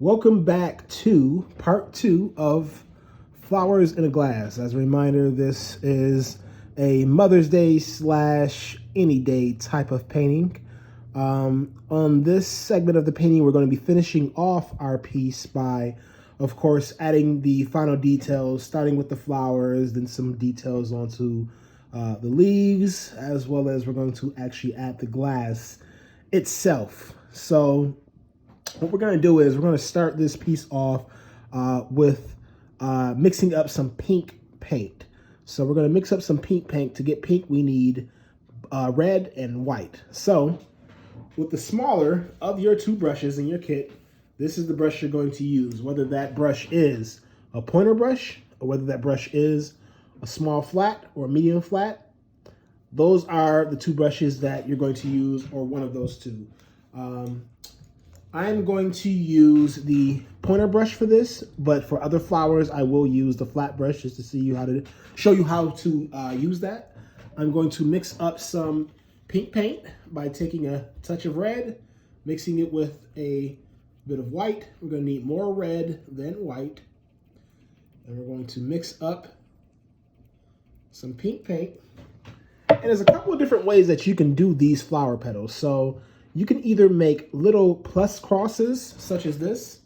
Welcome back to part 2 of Flowers in a Glass. As a reminder, this is a Mother's Day / any day type of painting. On this segment of the painting, we're going to be finishing off our piece by, of course, adding the final details, starting with the flowers, then some details onto the leaves, as well as we're going to actually add the glass itself. So what we're going to do is we're going to start this piece off with mixing up some pink paint. So we're going to mix up some pink paint. To get pink, we need red and white. So with the smaller of your two brushes in your kit, this is the brush you're going to use, whether that brush is a pointer brush or whether that brush is a small flat or a medium flat. Those are the two brushes that you're going to use, or one of those two. I'm going to use the pointer brush for this, but for other flowers, I will use the flat brush just to show you how to use that. I'm going to mix up some pink paint by taking a touch of red, mixing it with a bit of white. We're going to need more red than white. And we're going to mix up some pink paint. And there's a couple of different ways that you can do these flower petals. So you can either make little plus crosses, such as this,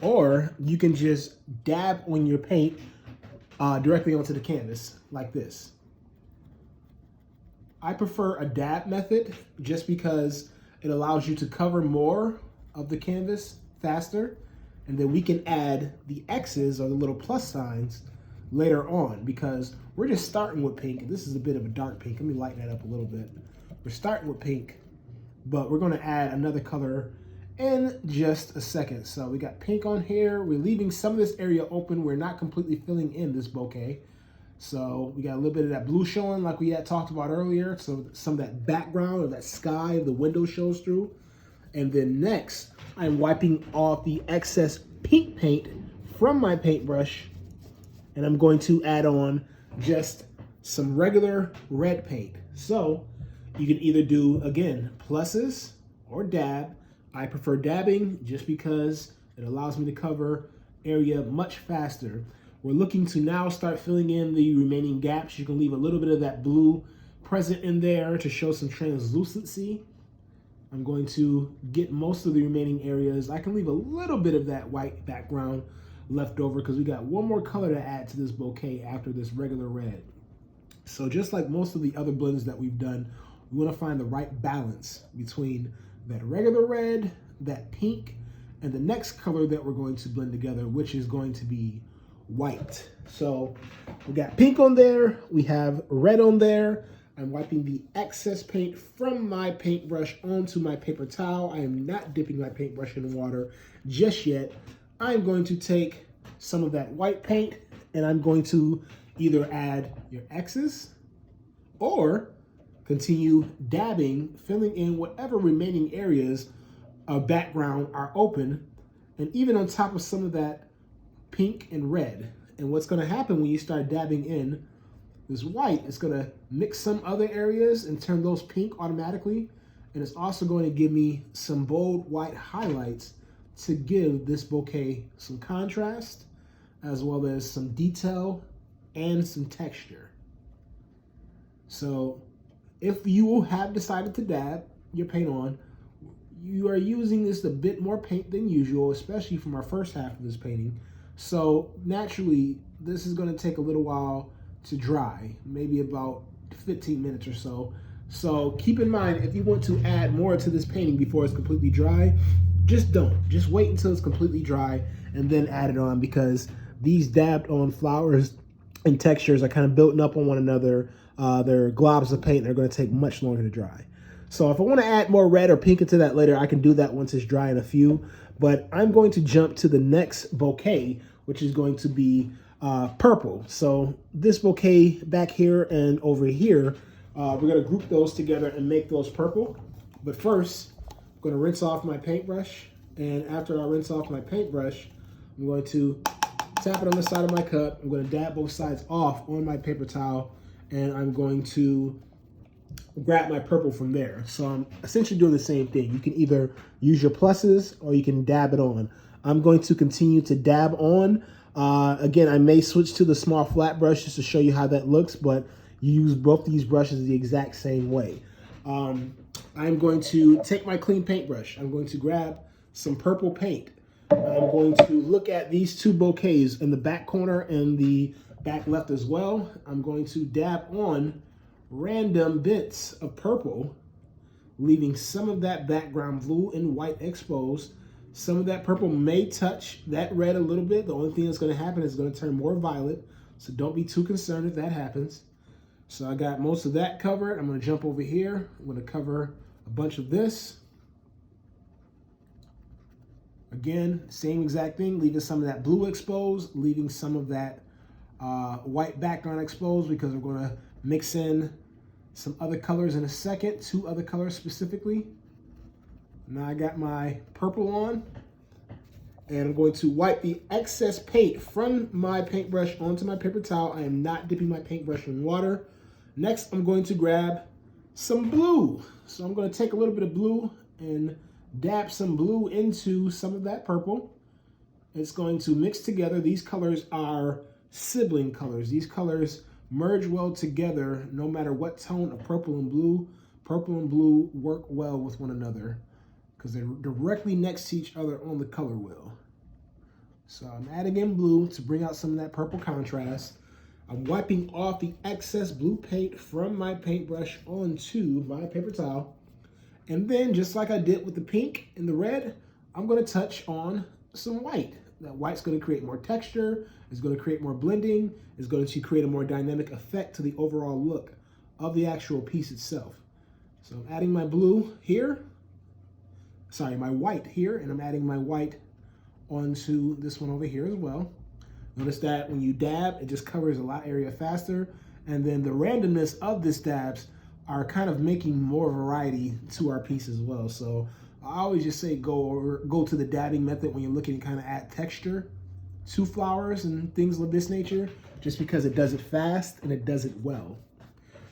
or you can just dab on your paint directly onto the canvas, like this. I prefer a dab method just because it allows you to cover more of the canvas faster, and then we can add the X's, or the little plus signs, later on, because we're just starting with pink. This is a bit of a dark pink. Let me lighten that up a little bit. We're starting with pink, but we're going to add another color in just a second. So we got pink on here. We're leaving some of this area open. We're not completely filling in this bouquet. So we got a little bit of that blue showing like we had talked about earlier. So some of that background or that sky of the window shows through. And then next, I'm wiping off the excess pink paint from my paintbrush, and I'm going to add on just some regular red paint. So you can either do, again, pluses or dab. I prefer dabbing just because it allows me to cover area much faster. We're looking to now start filling in the remaining gaps. You can leave a little bit of that blue present in there to show some translucency. I'm going to get most of the remaining areas. I can leave a little bit of that white background left over because we got one more color to add to this bouquet after this regular red. So just like most of the other blends that we've done, we want to find the right balance between that regular red, that pink, and the next color that we're going to blend together, which is going to be white. So we got pink on there, we have red on there. I'm wiping the excess paint from my paintbrush onto my paper towel. I am not dipping my paintbrush in water just yet. I'm going to take some of that white paint and I'm going to either add your X's or continue dabbing, filling in whatever remaining areas of background are open, and even on top of some of that pink and red. And what's going to happen when you start dabbing in this white, it's going to mix some other areas and turn those pink automatically. And it's also going to give me some bold white highlights to give this bouquet some contrast, as well as some detail and some texture. So if you have decided to dab your paint on, you are using this a bit more paint than usual, especially from our first half of this painting. So naturally, this is going to take a little while to dry, maybe about 15 minutes or so. So keep in mind, if you want to add more to this painting before it's completely dry, just don't. Just wait until it's completely dry and then add it on, because these dabbed on flowers and textures are kind of building up on one another. They're globs of paint and they're going to take much longer to dry. So if I want to add more red or pink into that later, I can do that once it's dry in a few. But I'm going to jump to the next bouquet, which is going to be purple. So this bouquet back here and over here, we're going to group those together and make those purple. But first, I'm going to rinse off my paintbrush. And after I rinse off my paintbrush, I'm going to tap it on the side of my cup. I'm going to dab both sides off on my paper towel. And I'm going to grab my purple from there. So I'm essentially doing the same thing. You can either use your pluses or you can dab it on. I'm going to continue to dab on. Again, I may switch to the small flat brush just to show you how that looks, but you use both these brushes the exact same way. I'm going to take my clean paintbrush. I'm going to grab some purple paint. I'm going to look at these two bouquets in the back corner and the back left as well. I'm going to dab on random bits of purple, leaving some of that background blue and white exposed. Some of that purple may touch that red a little bit. The only thing that's going to happen is it's going to turn more violet, so don't be too concerned if that happens. So I got most of that covered. I'm going to jump over here. I'm going to cover a bunch of this. Again, same exact thing, leaving some of that blue exposed, leaving some of that white background exposed, because we're going to mix in some other colors in a second, 2 other colors specifically. Now I got my purple on, and I'm going to wipe the excess paint from my paintbrush onto my paper towel. I am not dipping my paintbrush in water. Next, I'm going to grab some blue. So I'm going to take a little bit of blue and dab some blue into some of that purple. It's going to mix together. These colors are sibling colors. These colors merge well together no matter what tone of purple and blue. Purple and blue work well with one another because they're directly next to each other on the color wheel. So I'm adding in blue to bring out some of that purple contrast. I'm wiping off the excess blue paint from my paintbrush onto my paper towel. And then, just like I did with the pink and the red, I'm going to touch on some white. That white's going to create more texture, it's going to create more blending, it's going to create a more dynamic effect to the overall look of the actual piece itself. So I'm adding my blue here, my white here, and I'm adding my white onto this one over here as well. Notice that when you dab, it just covers a lot of area faster, and then the randomness of this dabs are kind of making more variety to our piece as well. So I always just say go to the dabbing method when you're looking to kind of add texture to flowers and things of this nature, just because it does it fast and it does it well.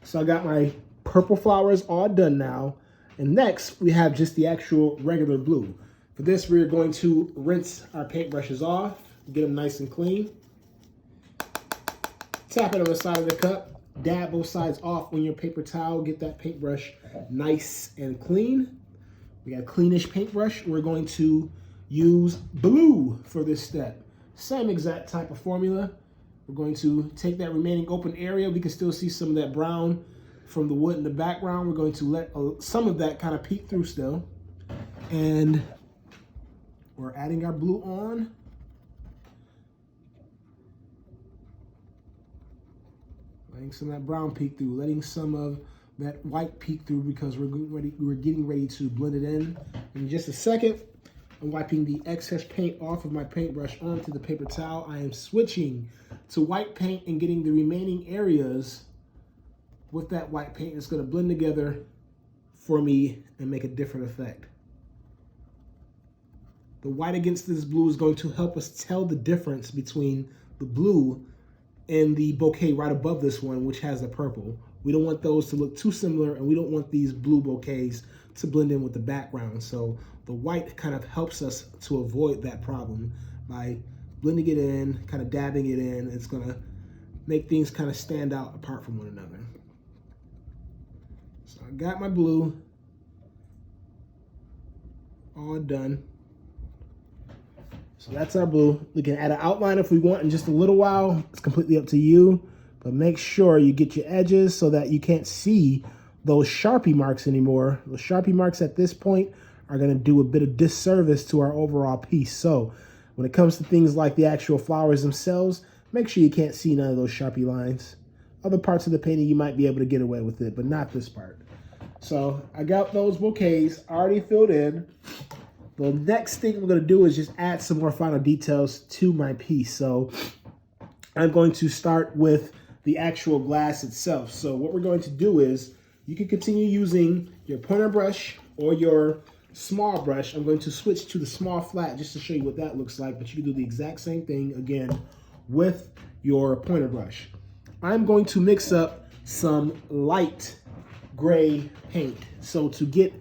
So I got my purple flowers all done now. And next we have just the actual regular blue. For this, we're going to rinse our paintbrushes off, get them nice and clean. Tap it on the side of the cup. Dab both sides off on your paper towel. Get that paintbrush nice and clean. We got a cleanish paintbrush. We're going to use blue for this step. Same exact type of formula. We're going to take that remaining open area. We can still see some of that brown from the wood in the background. We're going to let some of that kind of peek through still. And we're adding our blue on. Letting some of that brown peek through, letting some of that white peek through, because we're getting ready to blend it in. In just a second, I'm wiping the excess paint off of my paintbrush onto the paper towel. I am switching to white paint and getting the remaining areas with that white paint. It's going to blend together for me and make a different effect. The white against this blue is going to help us tell the difference between the blue and the bouquet right above this one, which has the purple. We don't want those to look too similar, and we don't want these blue bouquets to blend in with the background. So the white kind of helps us to avoid that problem by blending it in, kind of dabbing it in. It's gonna make things kind of stand out apart from one another. So I got my blue all done. So that's our blue. We can add an outline if we want in just a little while. It's completely up to you, but make sure you get your edges so that you can't see those Sharpie marks anymore. Those Sharpie marks at this point are gonna do a bit of disservice to our overall piece. So when it comes to things like the actual flowers themselves, make sure you can't see none of those Sharpie lines. Other parts of the painting, you might be able to get away with it, but not this part. So I got those bouquets already filled in. The next thing I'm going to do is just add some more final details to my piece. So I'm going to start with the actual glass itself. So what we're going to do is, you can continue using your pointer brush or your small brush. I'm going to switch to the small flat just to show you what that looks like, but you can do the exact same thing again with your pointer brush. I'm going to mix up some light gray paint. So to get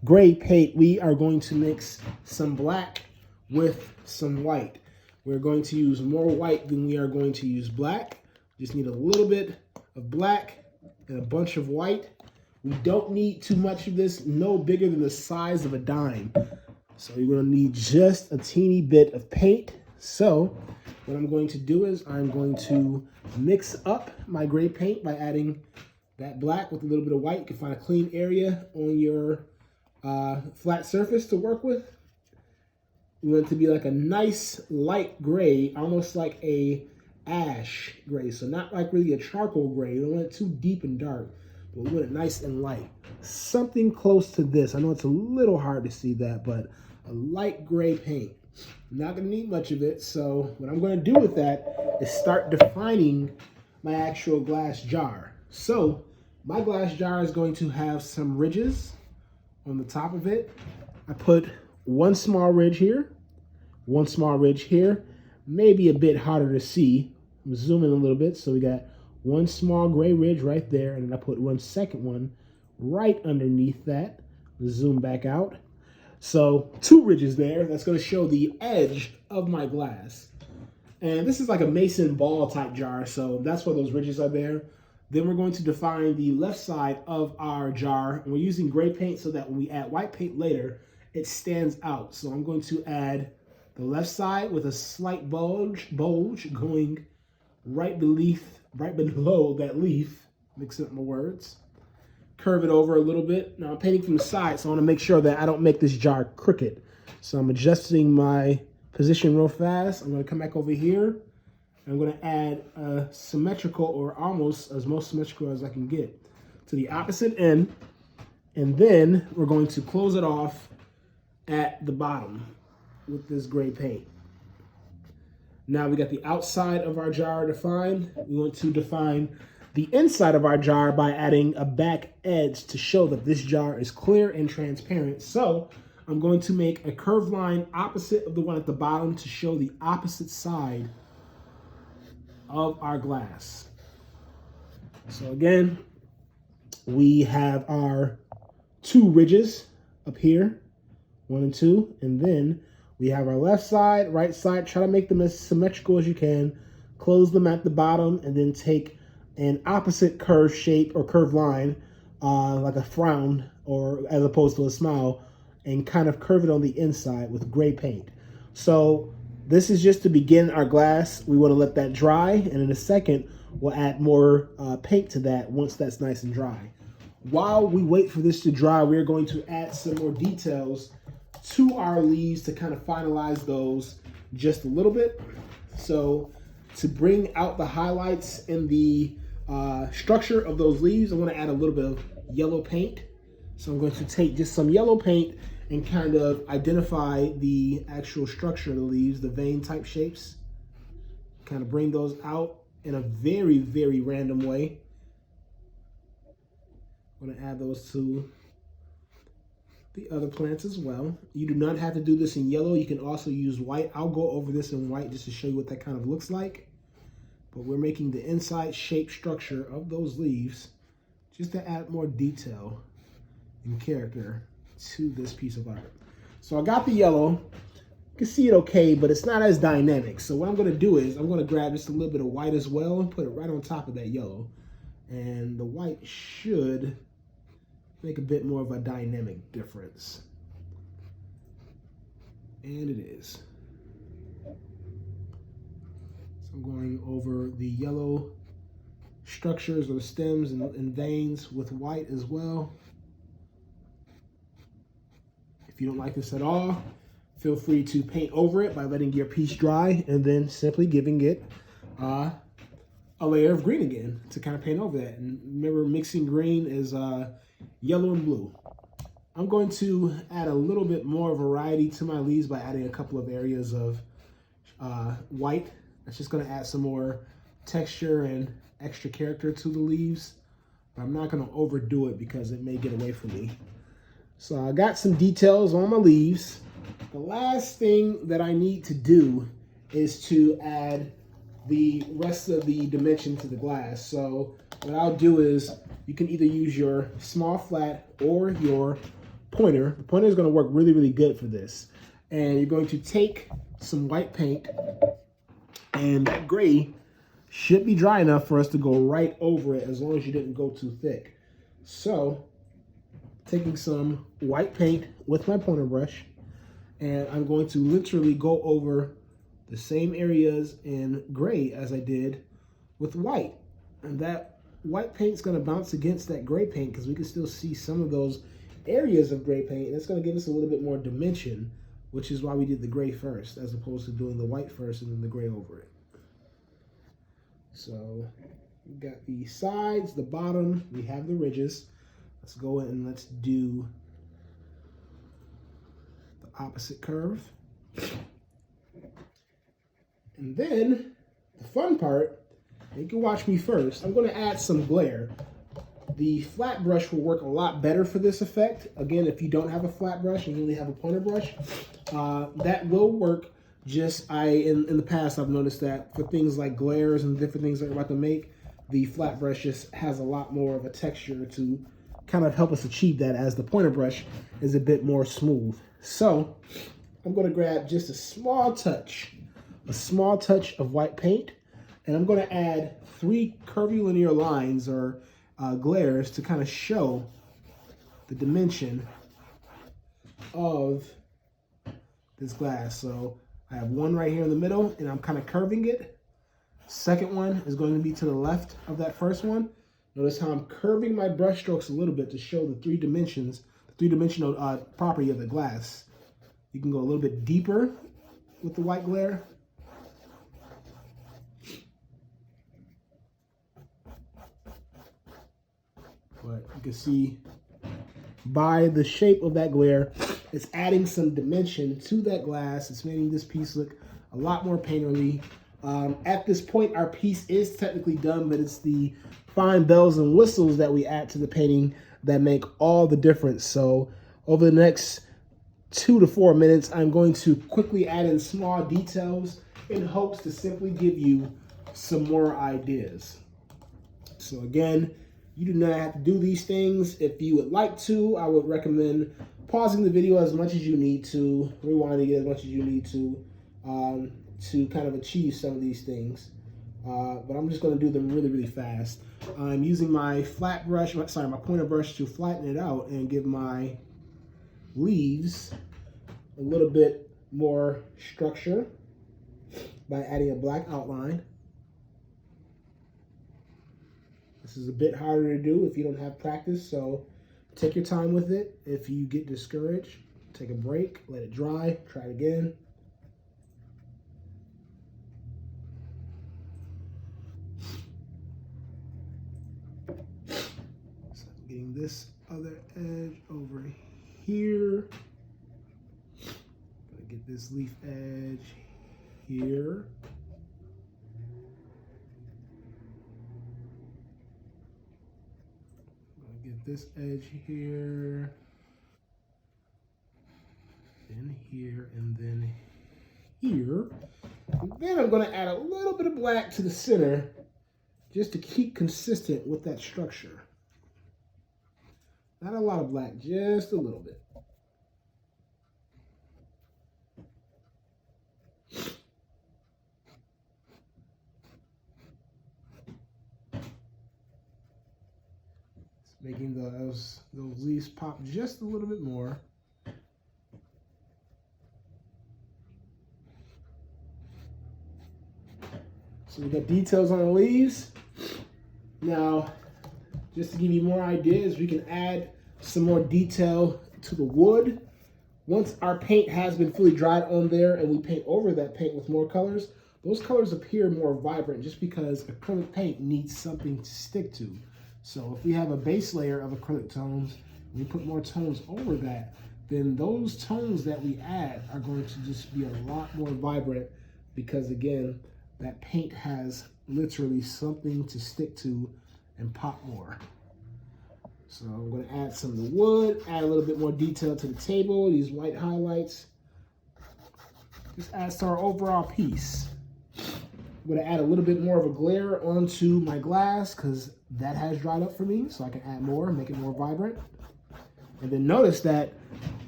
gray paint, we are going to mix some black with some white. We're going to use more white than we are going to use black. Just need a little bit of black and a bunch of white. We don't need too much of this, no bigger than the size of a dime. So you're gonna need just a teeny bit of paint. So what I'm going to do is I'm going to mix up my gray paint by adding that black with a little bit of white. You can find a clean area on your flat surface to work with. You want it to be like a nice light gray, almost like a ash gray. So not like really a charcoal gray. You don't want it too deep and dark, but we want it nice and light. Something close to this. I know it's a little hard to see that, but a light gray paint. I'm not gonna need much of it. So what I'm gonna do with that is start defining my actual glass jar. So my glass jar is going to have some ridges on the top of it. I put one small ridge here, one small ridge here, maybe a bit harder to see. I'm zooming a little bit, so we got one small gray ridge right there, and then I put one second one right underneath that. Zoom back out. So 2 ridges there. That's going to show the edge of my glass. And this is like a mason ball type jar, so that's why those ridges are there. Then we're going to define the left side of our jar, and we're using gray paint so that when we add white paint later, it stands out. So I'm going to add the left side with a slight bulge going right below that leaf. Mixing up my words. Curve it over a little bit. Now I'm painting from the side, so I want to make sure that I don't make this jar crooked. So I'm adjusting my position real fast. I'm going to come back over here. I'm going to add a symmetrical, or almost as most symmetrical as I can get, to the opposite end. And then we're going to close it off at the bottom with this gray paint. Now we got the outside of our jar defined. We want to define the inside of our jar by adding a back edge to show that this jar is clear and transparent. So I'm going to make a curved line opposite of the one at the bottom to show the opposite side of our glass. So again, we have our 2 ridges up here, 1 and 2, and then we have our left side, right side. Try to make them as symmetrical as you can. Close them at the bottom, and then take an opposite curved shape or curved line, like a frown, or as opposed to a smile, and kind of curve it on the inside with gray paint. So this is just to begin our glass. We want to let that dry, and in a second, we'll add more paint to that once that's nice and dry. While we wait for this to dry, we're going to add some more details to our leaves to kind of finalize those just a little bit. So to bring out the highlights in the structure of those leaves, I want to add a little bit of yellow paint. So I'm going to take just some yellow paint and kind of identify the actual structure of the leaves, the vein type shapes. Kind of bring those out in a very, very random way. I'm going to add those to the other plants as well. You do not have to do this in yellow. You can also use white. I'll go over this in white just to show you what that kind of looks like. But we're making the inside shape structure of those leaves just to add more detail and character to this piece of art. So I got the yellow. You can see it okay, but it's not as dynamic. So what I'm going to do is I'm going to grab just a little bit of white as well and put it right on top of that yellow. And the white should make a bit more of a dynamic difference. And it is. So I'm going over the yellow structures or stems and veins with white as well. If you don't like this at all, feel free to paint over it by letting your piece dry and then simply giving it a layer of green again to kind of paint over that. And remember, mixing green is yellow and blue. I'm going to add a little bit more variety to my leaves by adding a couple of areas of white. That's just going to add some more texture and extra character to the leaves. But I'm not going to overdo it because it may get away from me. So I got some details on my leaves. The last thing that I need to do is to add the rest of the dimension to the glass. So what I'll do is you can either use your small flat or your pointer. The pointer is going to work really, really good for this. And you're going to take some white paint, and that gray should be dry enough for us to go right over it as long as you didn't go too thick. So, taking some white paint with my pointer brush, and I'm going to literally go over the same areas in gray as I did with white. And that white paint's going to bounce against that gray paint because we can still see some of those areas of gray paint, and it's going to give us a little bit more dimension, which is why we did the gray first as opposed to doing the white first and then the gray over it. So we got the sides, the bottom, we have the ridges. Let's go in and let's do the opposite curve. And then the fun part, you can watch me first. I'm going to add some glare. The flat brush will work a lot better for this effect. Again, if you don't have a flat brush and you only have a pointer brush, that will work. Just in the past, I've noticed that for things like glares and different things that we're about to make, the flat brush just has a lot more of a texture to kind of help us achieve that, as the pointer brush is a bit more smooth. So I'm going to grab just a small touch of white paint, and I'm going to add 3 curvilinear lines or glares to kind of show the dimension of this glass. So I have one right here in the middle, and I'm kind of curving it. Second one is going to be to the left of that first one. Notice how I'm curving my brush strokes a little bit to show the 3 dimensions, the 3-dimensional property of the glass. You can go a little bit deeper with the white glare. But you can see by the shape of that glare, it's adding some dimension to that glass. It's making this piece look a lot more painterly. At this point, our piece is technically done, but it's the fine bells and whistles that we add to the painting that make all the difference. So over the next 2 to 4 minutes, I'm going to quickly add in small details in hopes to simply give you some more ideas. So again, you do not have to do these things. If you would like to, I would recommend pausing the video as much as you need to, rewinding it as much as you need to kind of achieve some of these things. But I'm just going to do them really, really fast. I'm using my flat brush, my pointer brush to flatten it out and give my leaves a little bit more structure by adding a black outline. This is a bit harder to do if you don't have practice, so take your time with it. If you get discouraged, take a break, let it dry, try it again. So I'm getting this other edge over here. Gonna get this leaf edge here. Get this edge here, then here, and then here. And then I'm going to add a little bit of black to the center just to keep consistent with that structure. Not a lot of black, just a little bit. Making those leaves pop just a little bit more. So we got details on the leaves. Now, just to give you more ideas, we can add some more detail to the wood. Once our paint has been fully dried on there and we paint over that paint with more colors, those colors appear more vibrant just because acrylic paint needs something to stick to. So if we have a base layer of acrylic tones, we put more tones over that, then those tones that we add are going to just be a lot more vibrant because, again, that paint has literally something to stick to and pop more. So I'm going to add some of the wood, add a little bit more detail to the table, these white highlights. This adds to our overall piece. I'm going to add a little bit more of a glare onto my glass because that has dried up for me, so I can add more, make it more vibrant. And then notice that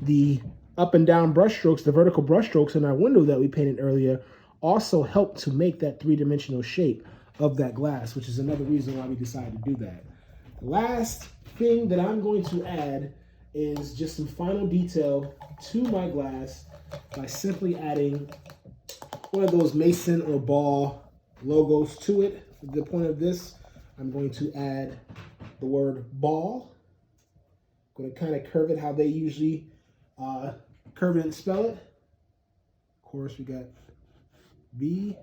the up and down brush strokes, the vertical brush strokes in our window that we painted earlier also help to make that three-dimensional shape of that glass, which is another reason why we decided to do that. The last thing that I'm going to add is just some final detail to my glass by simply adding one of those mason or ball logos to it. For the point of this, I'm going to add the word ball. I'm going to kind of curve it how they usually curve it and spell it. Of course, we got B,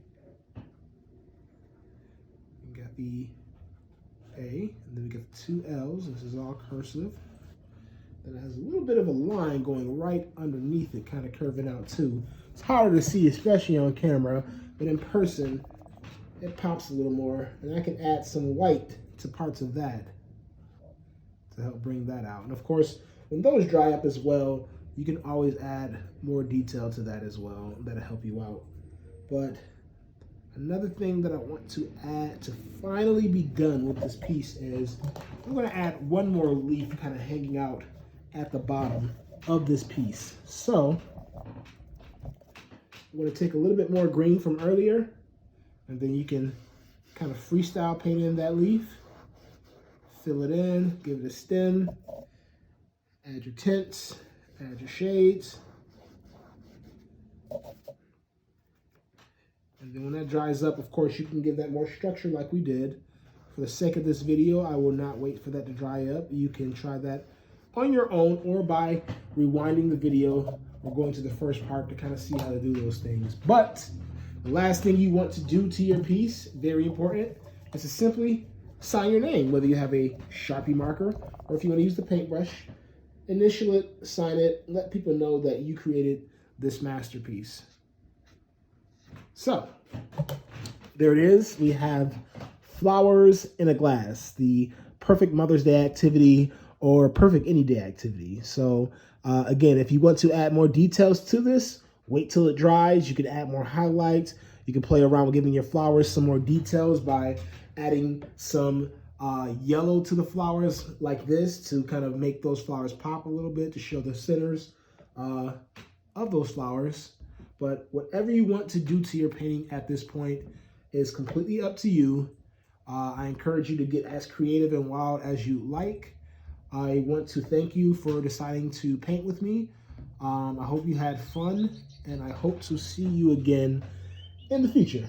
we got the A, and then we got the two L's. This is all cursive. Then it has a little bit of a line going right underneath it, kind of curving out too. It's harder to see, especially on camera, but in person, it pops a little more. And I can add some white to parts of that to help bring that out. And of course, when those dry up as well, you can always add more detail to that as well. That'll help you out. But another thing that I want to add to finally be done with this piece is I'm going to add one more leaf kind of hanging out at the bottom of this piece. So I'm going to take a little bit more green from earlier, and then you can kind of freestyle paint in that leaf, fill it in, give it a stem, add your tints, add your shades. And then when that dries up, of course, you can give that more structure like we did. For the sake of this video, I will not wait for that to dry up. You can try that on your own or by rewinding the video or going to the first part to kind of see how to do those things. But the last thing you want to do to your piece, very important, is to simply sign your name, whether you have a Sharpie marker or if you want to use the paintbrush. Initial it, sign it, let people know that you created this masterpiece. So, there it is. We have flowers in a glass, the perfect Mother's Day activity or perfect any day activity. So, again, if you want to add more details to this, wait till it dries. You can add more highlights. You can play around with giving your flowers some more details by adding some yellow to the flowers like this to kind of make those flowers pop a little bit to show the centers of those flowers. But whatever you want to do to your painting at this point is completely up to you. I encourage you to get as creative and wild as you like. I want to thank you for deciding to paint with me. I hope you had fun, and I hope to see you again in the future.